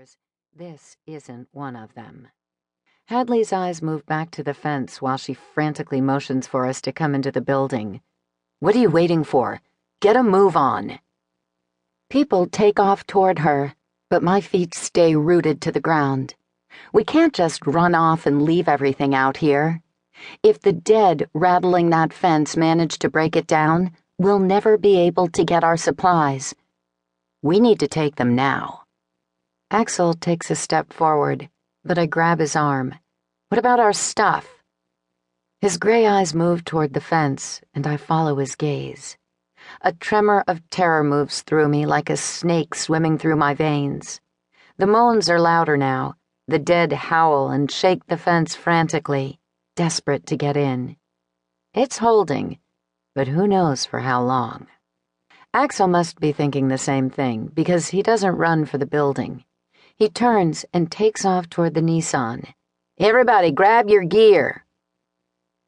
stairs. This isn't one of them. Hadley's eyes move back to the fence while she frantically motions for us to come into the building. What are you waiting for? Get a move on. People take off toward her, but my feet stay rooted to the ground. We can't just run off and leave everything out here. If the dead rattling that fence manage to break it down, we'll never be able to get our supplies. We need to take them now. Axl takes a step forward, but I grab his arm. What about our stuff? His gray eyes move toward the fence, and I follow his gaze. A tremor of terror moves through me like a snake swimming through my veins. The moans are louder now. The dead howl and shake the fence frantically, desperate to get in. It's holding, but who knows for how long. Axl must be thinking the same thing, because he doesn't run for the building. He turns and takes off toward the Nissan. Everybody, grab your gear!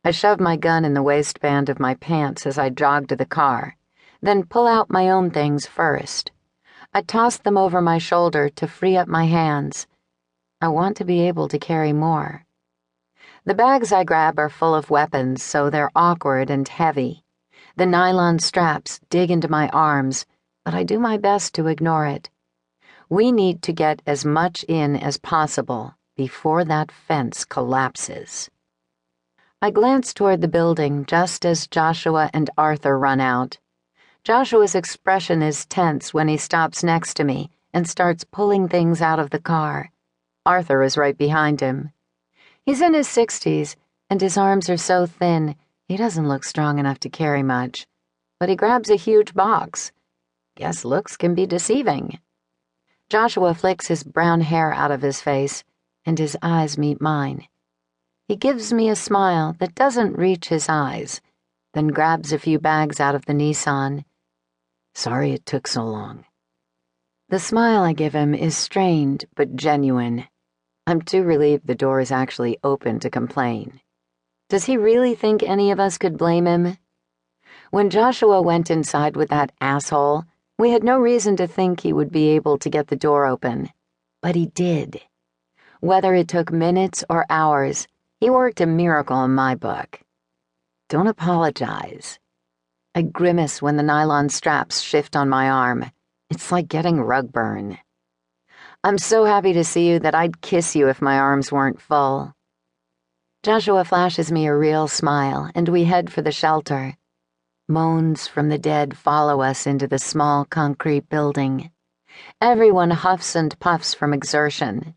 I shove my gun in the waistband of my pants as I jog to the car, then pull out my own things first. I toss them over my shoulder to free up my hands. I want to be able to carry more. The bags I grab are full of weapons, so they're awkward and heavy. The nylon straps dig into my arms, but I do my best to ignore it. We need to get as much in as possible before that fence collapses. I glance toward the building just as Joshua and Arthur run out. Joshua's expression is tense when he stops next to me and starts pulling things out of the car. Arthur is right behind him. He's in his 60s, and his arms are so thin, he doesn't look strong enough to carry much. But he grabs a huge box. Guess looks can be deceiving. Joshua flicks his brown hair out of his face, and his eyes meet mine. He gives me a smile that doesn't reach his eyes, then grabs a few bags out of the Nissan. Sorry it took so long. The smile I give him is strained but genuine. I'm too relieved the door is actually open to complain. Does he really think any of us could blame him? When Joshua went inside with that asshole, we had no reason to think he would be able to get the door open. But he did. Whether it took minutes or hours, he worked a miracle in my book. Don't apologize. I grimace when the nylon straps shift on my arm. It's like getting rug burn. I'm so happy to see you that I'd kiss you if my arms weren't full. Joshua flashes me a real smile, and we head for the shelter. Moans from the dead follow us into the small concrete building. Everyone huffs and puffs from exertion,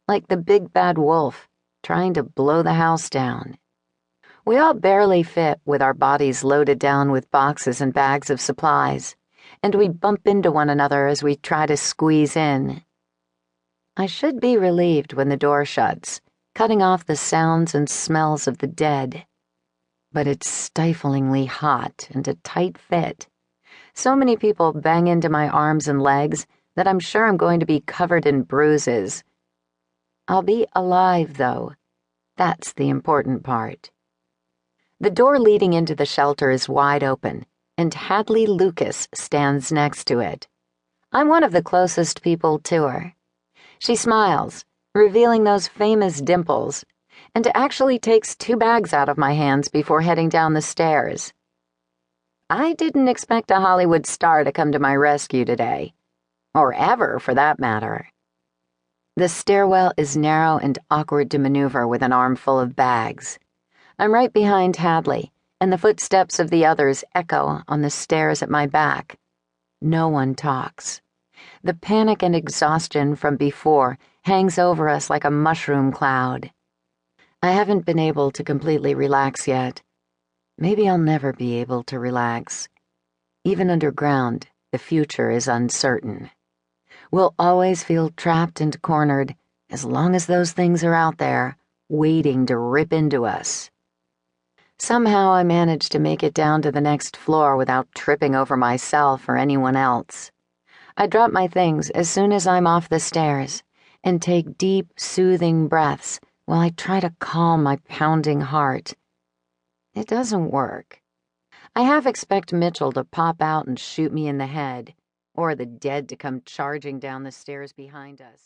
like the big bad wolf trying to blow the house down. We all barely fit with our bodies loaded down with boxes and bags of supplies, and we bump into one another as we try to squeeze in. I should be relieved when the door shuts, cutting off the sounds and smells of the dead. But it's stiflingly hot and a tight fit. So many people bang into my arms and legs that I'm sure I'm going to be covered in bruises. I'll be alive, though. That's the important part. The door leading into the shelter is wide open, and Hadley Lucas stands next to it. I'm one of the closest people to her. She smiles, revealing those famous dimples, and actually takes 2 bags out of my hands before heading down the stairs. I didn't expect a Hollywood star to come to my rescue today, or ever for that matter. The stairwell is narrow and awkward to maneuver with an armful of bags. I'm right behind Hadley, and the footsteps of the others echo on the stairs at my back. No one talks. The panic and exhaustion from before hangs over us like a mushroom cloud. I haven't been able to completely relax yet. Maybe I'll never be able to relax. Even underground, the future is uncertain. We'll always feel trapped and cornered as long as those things are out there, waiting to rip into us. Somehow I manage to make it down to the next floor without tripping over myself or anyone else. I drop my things as soon as I'm off the stairs and take deep, soothing breaths while I try to calm my pounding heart. It doesn't work. I half expect Mitchell to pop out and shoot me in the head, or the dead to come charging down the stairs behind us.